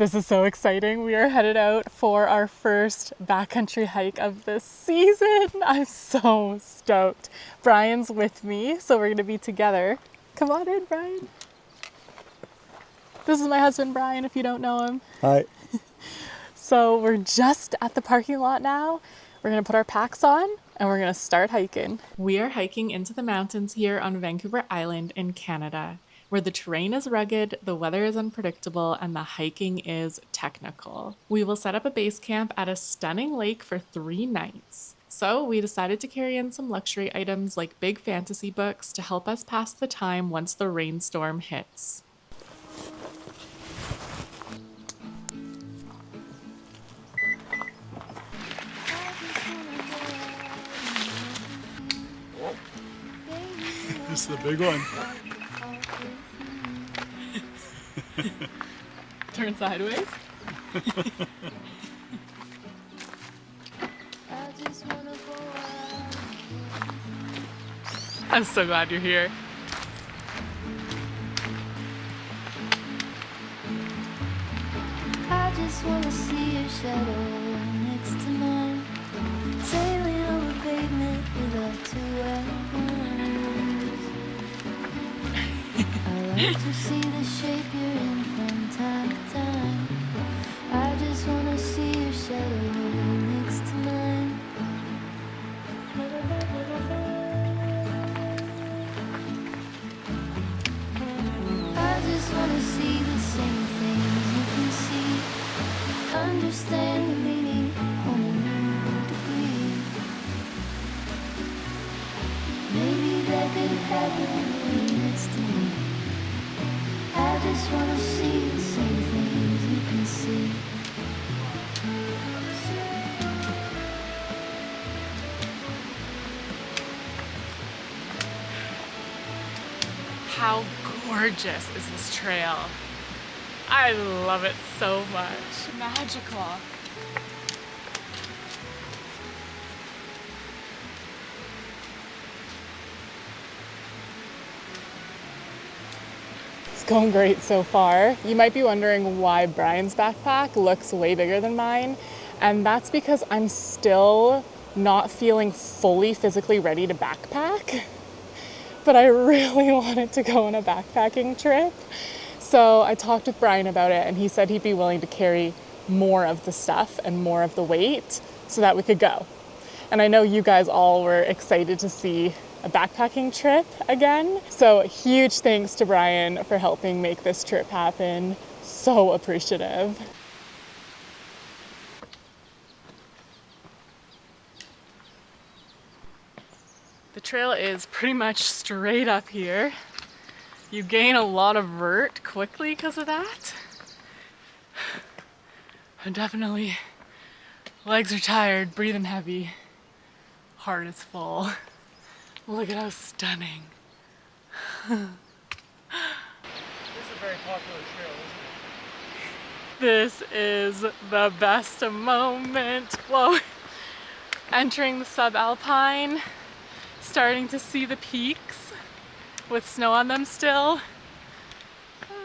This is so exciting. We are headed out for our first backcountry hike of this season. I'm so stoked. Brian's with me, so we're gonna be together. Come on in, Brian. This is my husband, Brian, if you don't know him. Hi. So we're just at the parking lot now. We're gonna put our packs on and we're gonna start hiking. We are hiking into the mountains here on Vancouver Island in Canada, where the terrain is rugged, the weather is unpredictable, and the hiking is technical. We will set up a base camp at a stunning lake for 3 nights. So we decided to carry in some luxury items like big fantasy books to help us pass the time once the rainstorm hits. This is the big one. Turn sideways. I'm so glad you're here. I just wanna see your shadow next to mine, sailing over pavement without 2 hours. I like to see the shape you're in from time to time. I just wanna see your shadow next to mine. I just wanna see the same things you can see, understand the meaning on a new degree. Maybe that could happen when you're next to me. I just wanna see the same things you can see. How gorgeous is this trail? I love it so much. Magical. It's going great so far. You might be wondering why Brian's backpack looks way bigger than mine, and that's because I'm still not feeling fully physically ready to backpack. But I really wanted to go on a backpacking trip. So I talked with Brian about it and he said he'd be willing to carry more of the stuff and more of the weight so that we could go. And I know you guys all were excited to see a backpacking trip again. So huge thanks to Brian for helping make this trip happen. So appreciative. The trail is pretty much straight up here. You gain a lot of vert quickly because of that. And definitely, legs are tired, breathing heavy, heart is full. Look at how stunning. This is a very popular trail, isn't it? This is the best moment. Whoa. Entering the subalpine. Starting to see the peaks with snow on them still.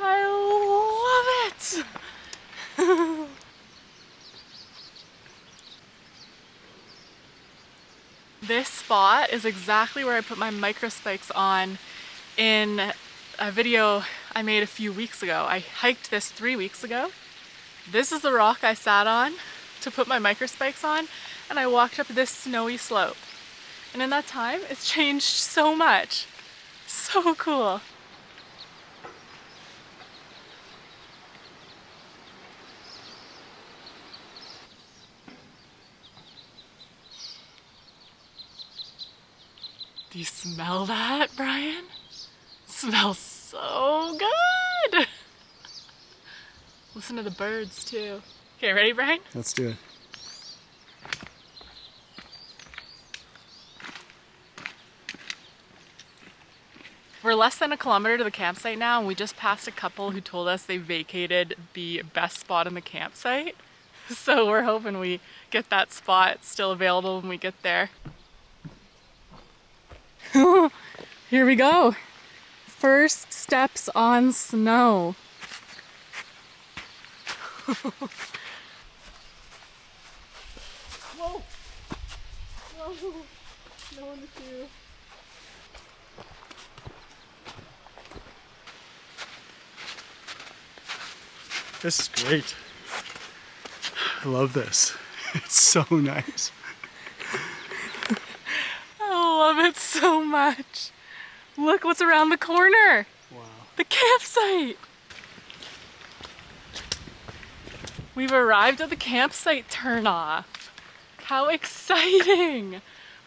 I love it. This spot is exactly where I put my microspikes on in a video I made a few weeks ago. I hiked this 3 weeks ago. This is the rock I sat on to put my microspikes on, and I walked up this snowy slope. And in that time, it's changed so much. So cool. Do you smell that, Brian? It smells so good. Listen to the birds too. Okay, ready, Brian? Let's do it. We're less than a kilometer to the campsite now, and we just passed a couple who told us they vacated the best spot in the campsite. So we're hoping we get that spot still available when we get there. Here we go. First steps on snow. Whoa! Whoa! No one to see. This is great. I love this. It's so nice. I love it so much. Look what's around the corner. Wow. The campsite. We've arrived at the campsite turnoff. How exciting.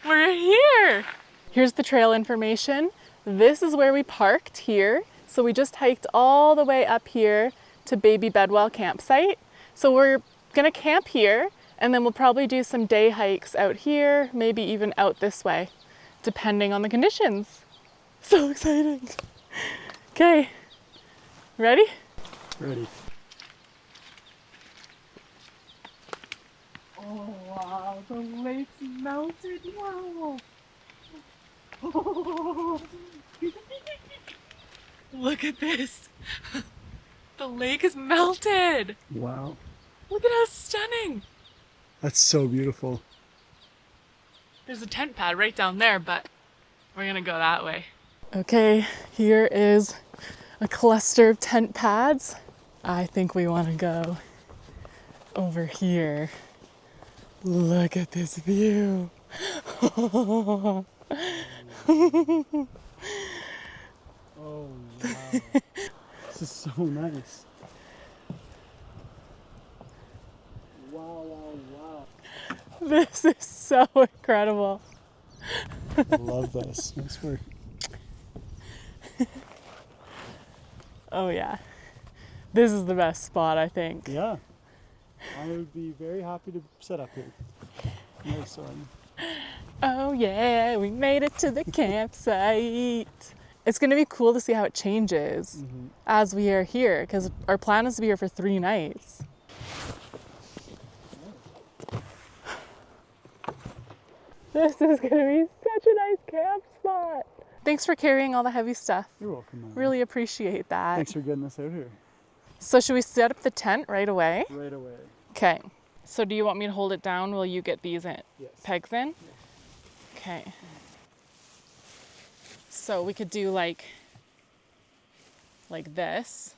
We're here. Here's the trail information. This is where we parked here. So we just hiked all the way up here to Baby Bedwell campsite. So we're gonna camp here and then we'll probably do some day hikes out here, maybe even out this way, depending on the conditions. So exciting. Okay, ready? Ready. Oh wow, the lake's melted, wow. Look at this. The lake is melted. Wow. Look at how stunning. That's so beautiful. There's a tent pad right down there, but we're gonna go that way. Okay, here is a cluster of tent pads. I think we want to go over here. Look at this view. Oh, wow. This is so nice. Wow, wow, wow. This is so incredible. I love this. Nice work. Oh yeah. This is the best spot, I think. Yeah. I would be very happy to set up here. Nice one. Oh yeah, we made it to the campsite. It's gonna be cool to see how it changes as we are here, because our plan is to be here for 3 nights. This is gonna be such a nice camp spot. Thanks for carrying all the heavy stuff. You're welcome, man. Really appreciate that. Thanks for getting us out here. So should we set up the tent right away? Right away. Okay. So do you want me to hold it down while you get these in, Yes. pegs in? Okay. So we could do like this.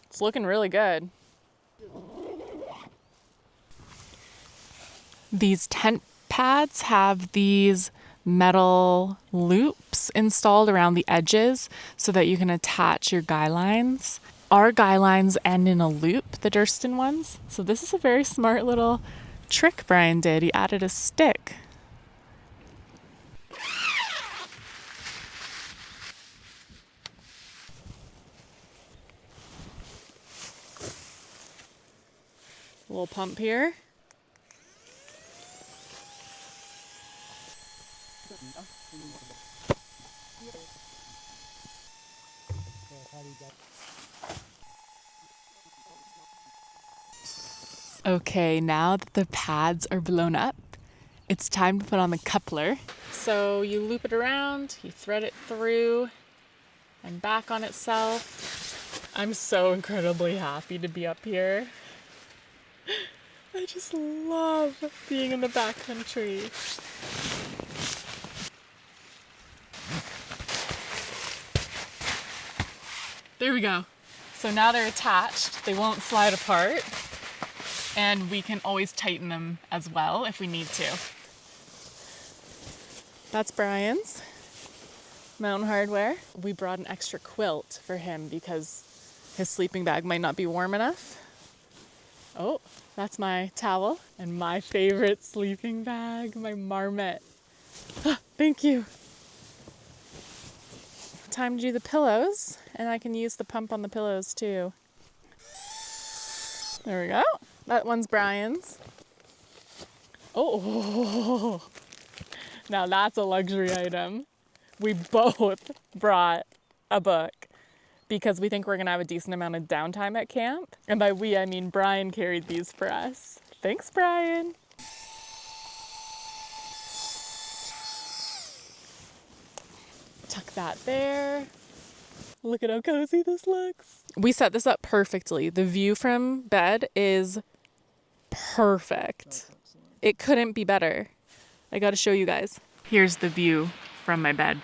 It's looking really good. These tent pads have these metal loops installed around the edges so that you can attach your guy lines. Our guy lines end in a loop, the Durston ones. So this is a very smart little trick Brian did. He added a stick. A little pump here. Okay, now that the pads are blown up, it's time to put on the coupler. So you loop it around, you thread it through and back on itself. I'm so incredibly happy to be up here. I just love being in the backcountry. There we go. So now they're attached, they won't slide apart, and we can always tighten them as well if we need to. That's Brian's Mountain Hardware. We brought an extra quilt for him because his sleeping bag might not be warm enough. Oh, that's my towel and my favorite sleeping bag, my marmot. Ah, thank you. Time to do the pillows, and I can use the pump on the pillows too. There we go. That one's Brian's. Oh, now that's a luxury item. We both brought a book because we think we're gonna have a decent amount of downtime at camp. And by we, I mean Brian carried these for us. Thanks, Brian. Tuck that there. Look at how cozy this looks. We set this up perfectly. The view from bed is perfect. It couldn't be better. I gotta show you guys. Here's the view from my bed.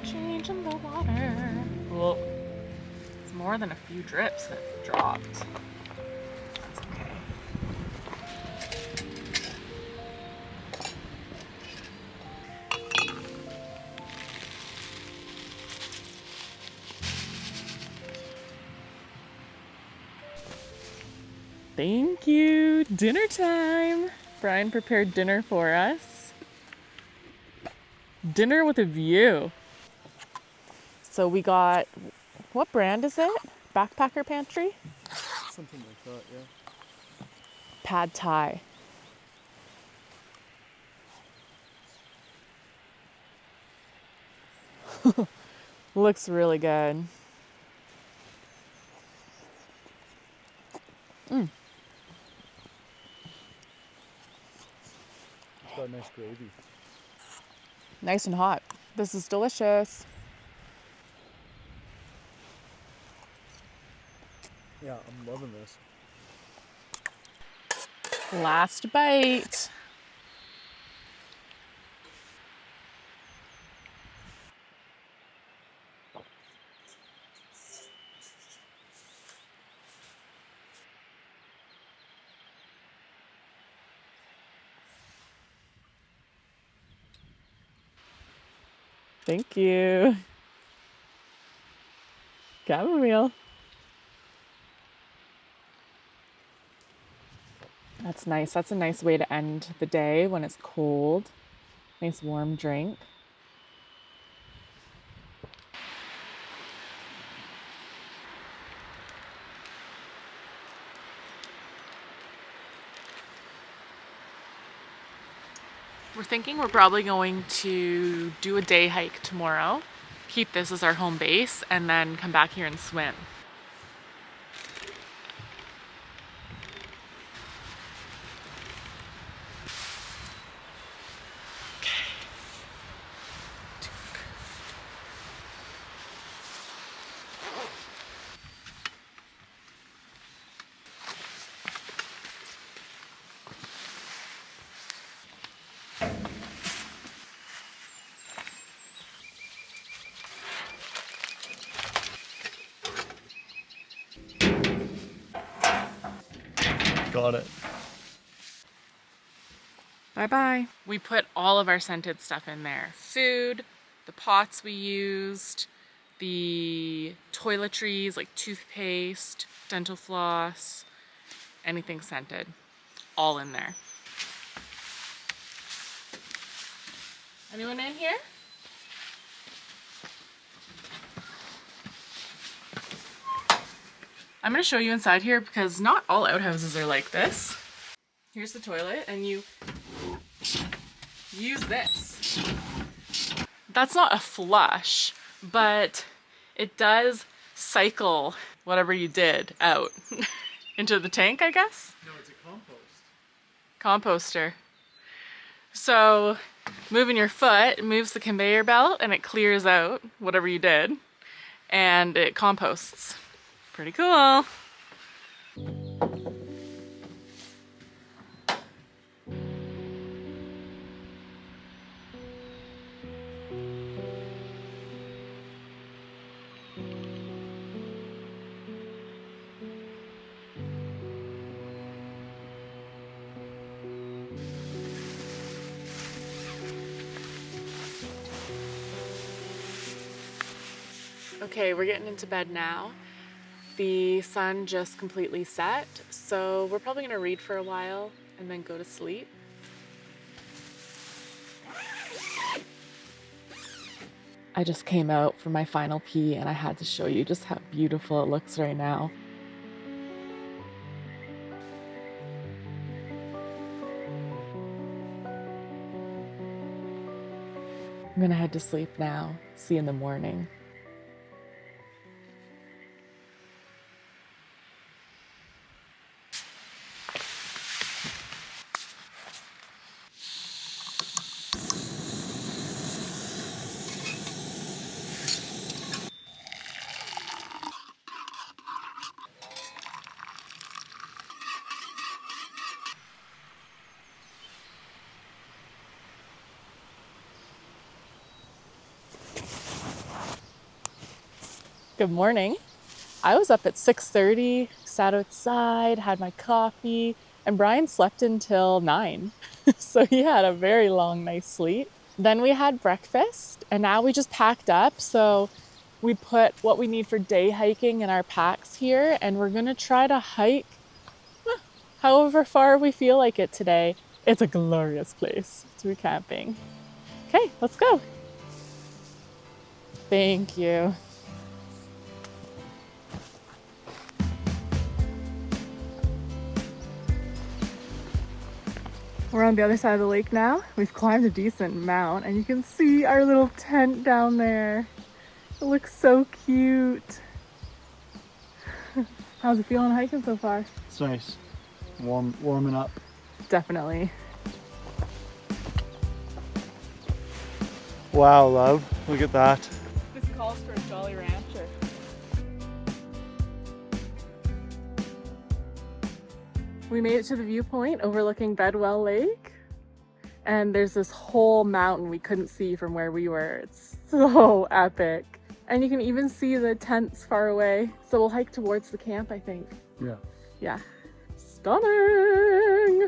Changing the water. Well, it's more than a few drips that dropped. That's okay. Thank you. Dinner time. Brian prepared dinner for us. Dinner with a view. So we got, what brand is it? Backpacker Pantry? Something like that, yeah. Pad Thai. Looks really good. It's got a nice gravy. Nice and hot. This is delicious. Yeah, I'm loving this. Last bite. Thank you. Chamomile. That's nice. That's a nice way to end the day when it's cold. Nice warm drink. We're thinking we're probably going to do a day hike tomorrow, keep this as our home base, and then come back here and swim. Got it. Bye-bye. We put all of our scented stuff in there. Food, the pots we used, the toiletries like toothpaste, dental floss, anything scented, all in there. Anyone in here? I'm gonna show you inside here because not all outhouses are like this. Here's the toilet and you use this. That's not a flush, but it does cycle whatever you did out into the tank, I guess? No, it's a compost. Composter. So moving your foot moves the conveyor belt and it clears out whatever you did and it composts. Pretty cool. Okay, we're getting into bed now. The sun just completely set, so we're probably gonna read for a while and then go to sleep. I just came out for my final pee and I had to show you just how beautiful it looks right now. I'm gonna head to sleep now. See you in the morning. Good morning. I was up at 6:30, sat outside, had my coffee, and Brian slept until 9. So he had a very long, nice sleep. Then we had breakfast, and now we just packed up. So we put what we need for day hiking in our packs here, and we're gonna try to hike however far we feel like it today. It's a glorious place to be camping. Okay, let's go. Thank you. We're on the other side of the lake now. We've climbed a decent amount and you can see our little tent down there. It looks so cute. How's it feeling hiking so far? It's nice. Warming up. Definitely. Wow, love. Look at that. This calls for a Jolly Rancher. We made it to the viewpoint overlooking Bedwell Lake. And there's this whole mountain we couldn't see from where we were. It's so epic. And you can even see the tents far away. So we'll hike towards the camp, I think. Yeah. Yeah. Stunning!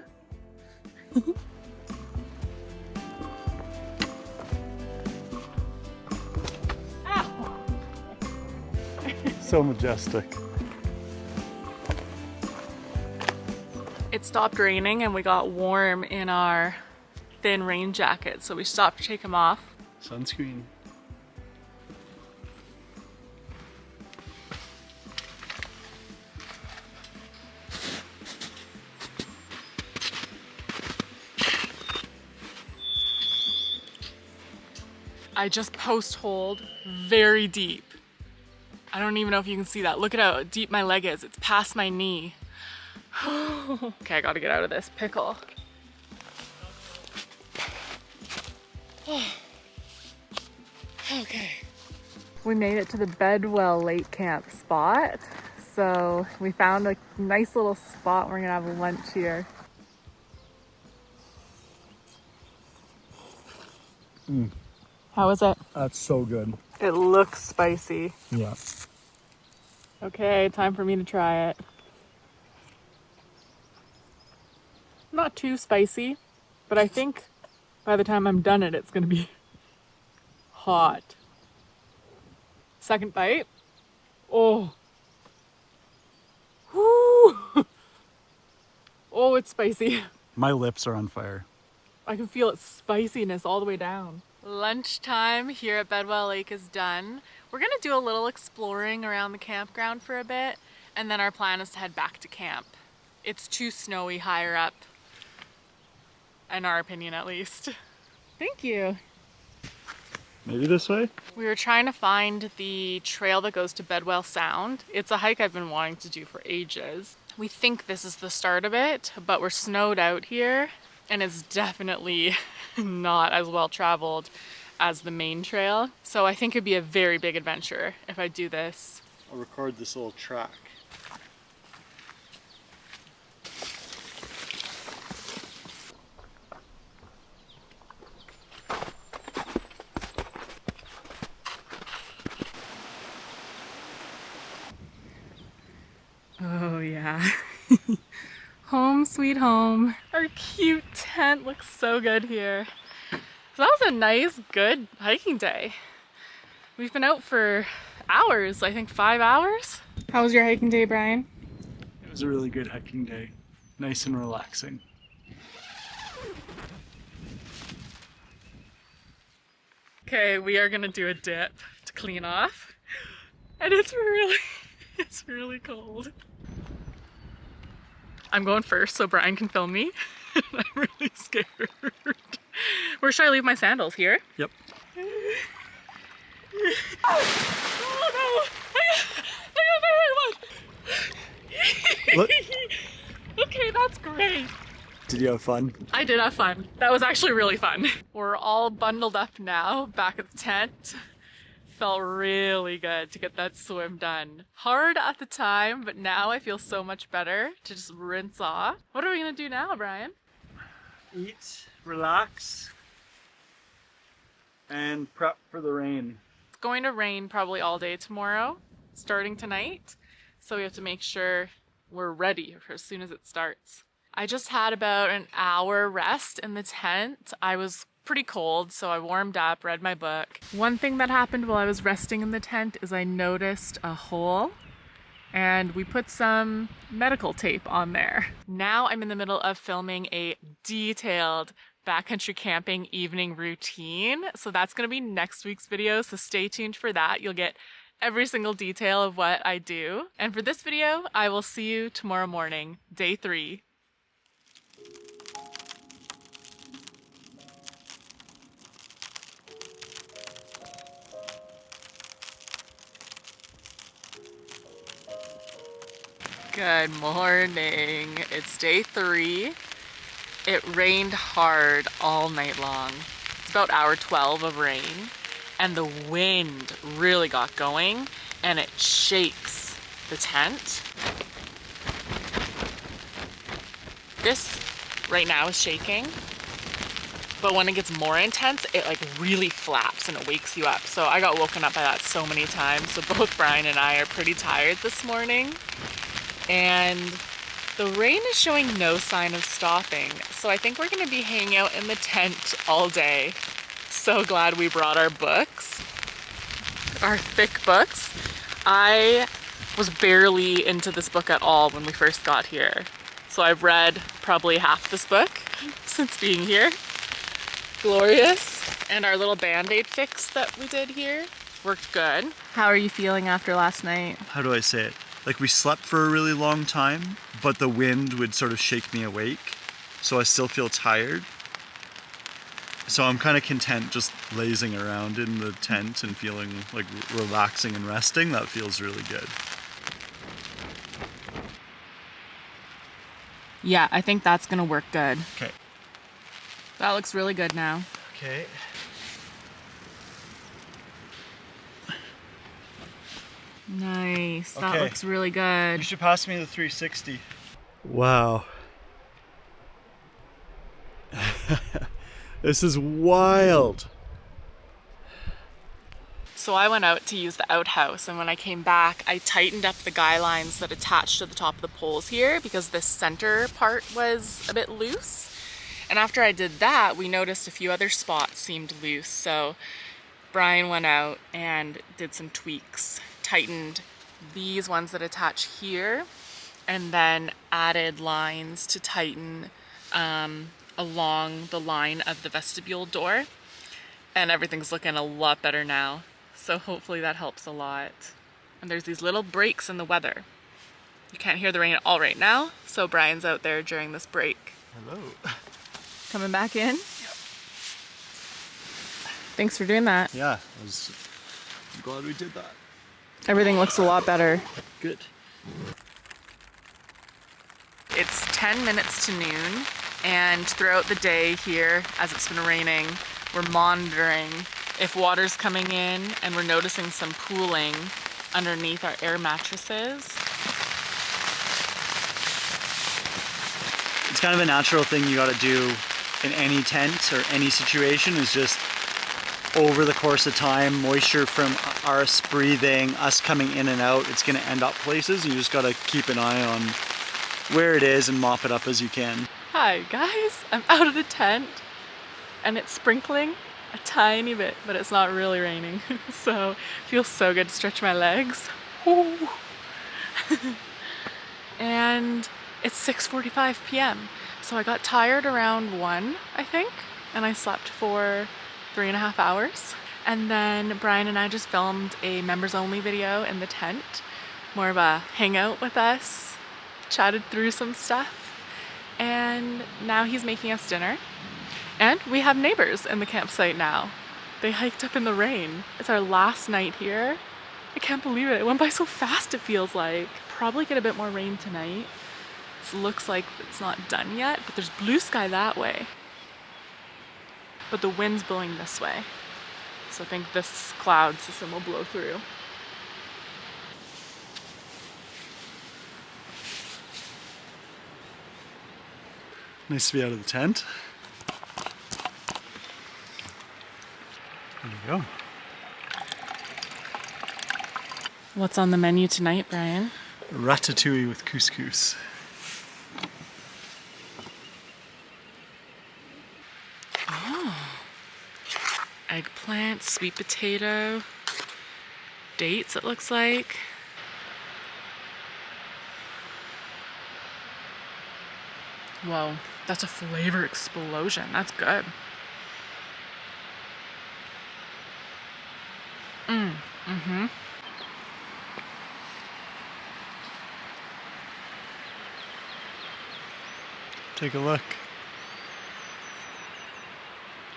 So majestic. It stopped raining and we got warm in our thin rain jackets, so we stopped to take them off. Sunscreen. I just post-holed very deep. I don't even know if you can see that. Look at how deep my leg is. It's past my knee. Okay, I gotta get out of this pickle. Okay. We made it to the Bedwell Lake Camp spot. So we found a nice little spot. We're gonna have lunch here. How is it? That's so good. It looks spicy. Yeah. Okay, time for me to try it. Not too spicy, but I think by the time I'm done it's gonna be hot. Second bite. Oh. Woo. Oh, it's spicy. My lips are on fire. I can feel its spiciness all the way down. Lunchtime here at Bedwell Lake is done. We're gonna do a little exploring around the campground for a bit, And then our plan is to head back to camp. It's too snowy higher up, in our opinion at least. Thank you. Maybe this way? We were trying to find the trail that goes to Bedwell Sound. It's a hike I've been wanting to do for ages. We think this is the start of it, but we're snowed out here and it's definitely not as well traveled as the main trail. So I think it'd be a very big adventure if I do this. I'll record this little track. Oh yeah. Home sweet home. Our cute tent looks so good here. So that was a nice, good hiking day. We've been out for hours, I think 5 hours. How was your hiking day, Brian? It was a really good hiking day. Nice and relaxing. Okay, we are gonna do a dip to clean off. And it's really cold. I'm going first so Brian can film me. I'm really scared. Where should I leave my sandals? Here? Yep. Oh no! I got my hair one! Look. Okay, that's great. Did you have fun? I did have fun. That was actually really fun. We're all bundled up now, back at the tent. Felt really good to get that swim done. Hard at the time, but now I feel so much better to just rinse off. What are we gonna do now, Brian? Eat, relax, and prep for the rain. It's going to rain probably all day tomorrow, starting tonight. So we have to make sure we're ready for as soon as it starts. I just had about an hour rest in the tent. I was pretty cold, so I warmed up, read my book. One thing that happened while I was resting in the tent is I noticed a hole and we put some medical tape on there. Now I'm in the middle of filming a detailed backcountry camping evening routine. So that's gonna be next week's video, so stay tuned for that. You'll get every single detail of what I do. And for this video, I will see you tomorrow morning, day 3. Good morning. It's day 3. It rained hard all night long. It's about hour 12 of rain, and the wind really got going and it shakes the tent. This right now is shaking, but when it gets more intense, it like really flaps and it wakes you up. So I got woken up by that so many times. So both Brian and I are pretty tired this morning. And the rain is showing no sign of stopping. So I think we're gonna be hanging out in the tent all day. So glad we brought our books, our thick books. I was barely into this book at all when we first got here. So I've read probably half this book since being here. Glorious. And our little Band-Aid fix that we did here worked good. How are you feeling after last night? How do I say it? Like, we slept for a really long time, but the wind would sort of shake me awake. So I still feel tired. So I'm kind of content just lazing around in the tent and feeling like relaxing and resting. That feels really good. Yeah, I think that's gonna work good. Okay. That looks really good now. Okay. Nice, that Okay. looks really good. You should pass me the 360. Wow. This is wild. So I went out to use the outhouse, and when I came back, I tightened up the guy lines that attach to the top of the poles here because this center part was a bit loose. And after I did that, we noticed a few other spots seemed loose. So Brian went out and did some tweaks, tightened these ones that attach here, and then added lines to tighten along the line of the vestibule door. And everything's looking a lot better now. So hopefully that helps a lot. And there's these little breaks in the weather. You can't hear the rain at all right now, so Brian's out there during this break. Hello. Coming back in? Thanks for doing that. Yeah, I'm glad we did that. Everything looks a lot better. Good. It's 10 minutes to noon, and throughout the day here, as it's been raining, we're monitoring if water's coming in, and we're noticing some pooling underneath our air mattresses. It's kind of a natural thing you gotta do in any tent or any situation, is just over the course of time, moisture from us breathing, us coming in and out, it's gonna end up places. You just gotta keep an eye on where it is and mop it up as you can. Hi guys, I'm out of the tent and it's sprinkling a tiny bit, but it's not really raining. So it feels so good to stretch my legs. Ooh. And it's 6:45 p.m. So I got tired around 1, I think, and I slept for 3.5 hours. And then Brian and I just filmed a members only video in the tent, more of a hangout with us, chatted through some stuff. And now he's making us dinner. And we have neighbors in the campsite now. They hiked up in the rain. It's our last night here. I can't believe it. It went by so fast, it feels like. Probably get a bit more rain tonight. It looks like it's not done yet, but there's blue sky that way. But the wind's blowing this way. So I think this cloud system will blow through. Nice to be out of the tent. There you go. What's on the menu tonight, Brian? Ratatouille with couscous. Eggplant, sweet potato, dates it looks like. Whoa, that's a flavor explosion. That's good. Mm-hmm. Take a look.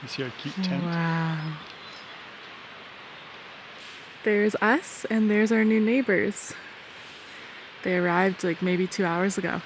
You see our cute tent? Wow. There's us and there's our new neighbors. They arrived like maybe 2 hours ago.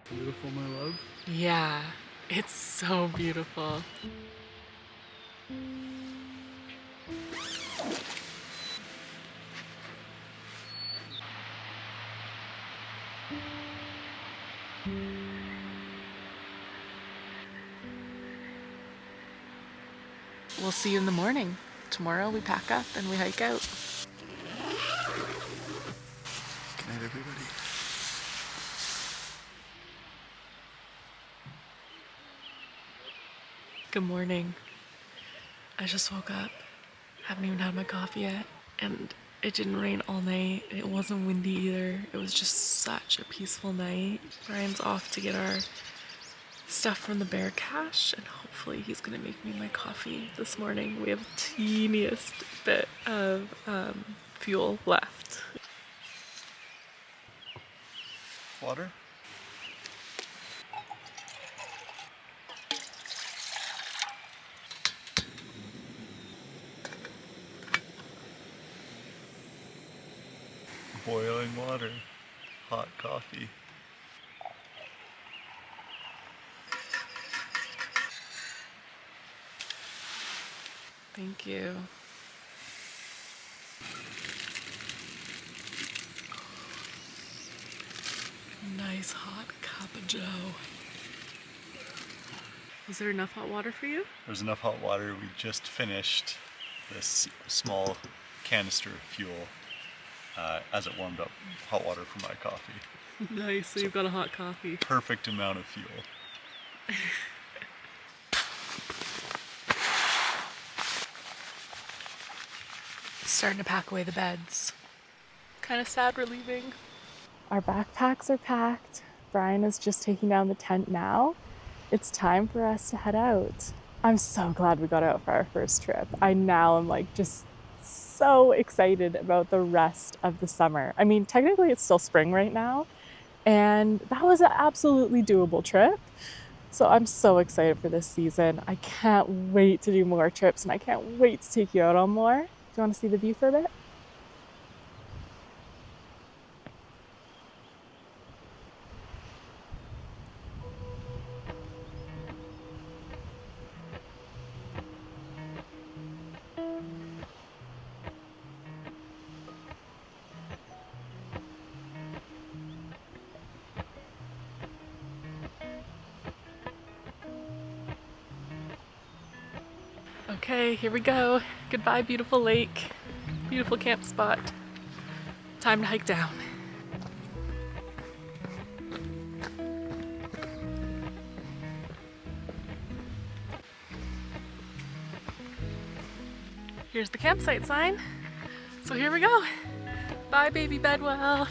Beautiful, my love. Yeah, it's so beautiful. We'll see you in the morning. Tomorrow we pack up and we hike out. Good night, everybody. Good morning. I just woke up. Haven't even had my coffee yet. And it didn't rain all night. It wasn't windy either. It was just such a peaceful night. Brian's off to get our stuff from the bear cache, and hopefully he's gonna make me my coffee this morning. We have the teeniest bit of fuel left. Water? Boiling water. Hot coffee. Thank you. Nice hot cup of joe. Is there enough hot water for you? There's enough hot water. We just finished this small canister of fuel as it warmed up hot water for my coffee. Nice, so you've got a hot coffee. Perfect amount of fuel. Starting to pack away the beds. Kind of sad we're leaving. Our backpacks are packed. Brian is just taking down the tent now. It's time for us to head out. I'm so glad we got out for our first trip. I now am like just so excited about the rest of the summer. I mean, technically it's still spring right now, and that was an absolutely doable trip. So I'm so excited for this season. I can't wait to do more trips, and I can't wait to take you out on more. Do you want to see the view for a bit? Okay, here we go. Goodbye, beautiful lake. Beautiful camp spot. Time to hike down. Here's the campsite sign. So here we go. Bye, baby Bedwell.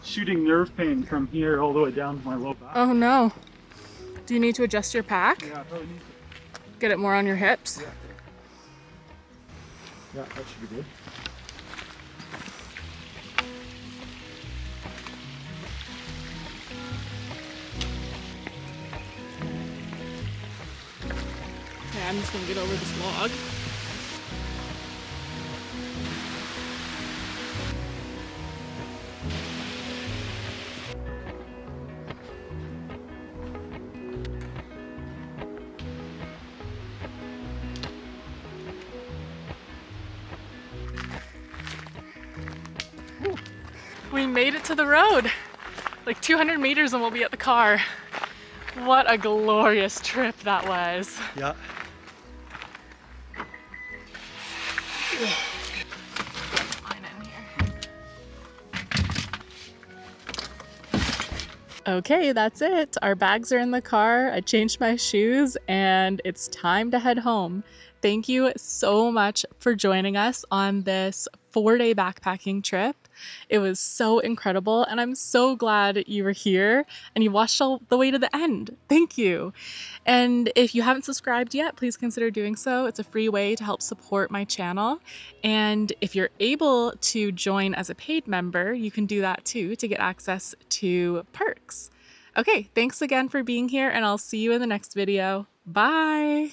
Shooting nerve pain from here all the way down to my low back. Oh no. Do you need to adjust your pack? Yeah, I probably need to. Get it more on your hips? Yeah, that should be good. Yeah, I'm just gonna get over this log. We made it to the road. Like 200 meters and we'll be at the car. What a glorious trip that was. Yeah. Okay, that's it. Our bags are in the car. I changed my shoes and it's time to head home. Thank you so much for joining us on this 4-day backpacking trip. It was so incredible and I'm so glad you were here and you watched all the way to the end. Thank you. And if you haven't subscribed yet, please consider doing so. It's a free way to help support my channel. And if you're able to join as a paid member, you can do that too to get access to perks. Okay, thanks again for being here and I'll see you in the next video. Bye.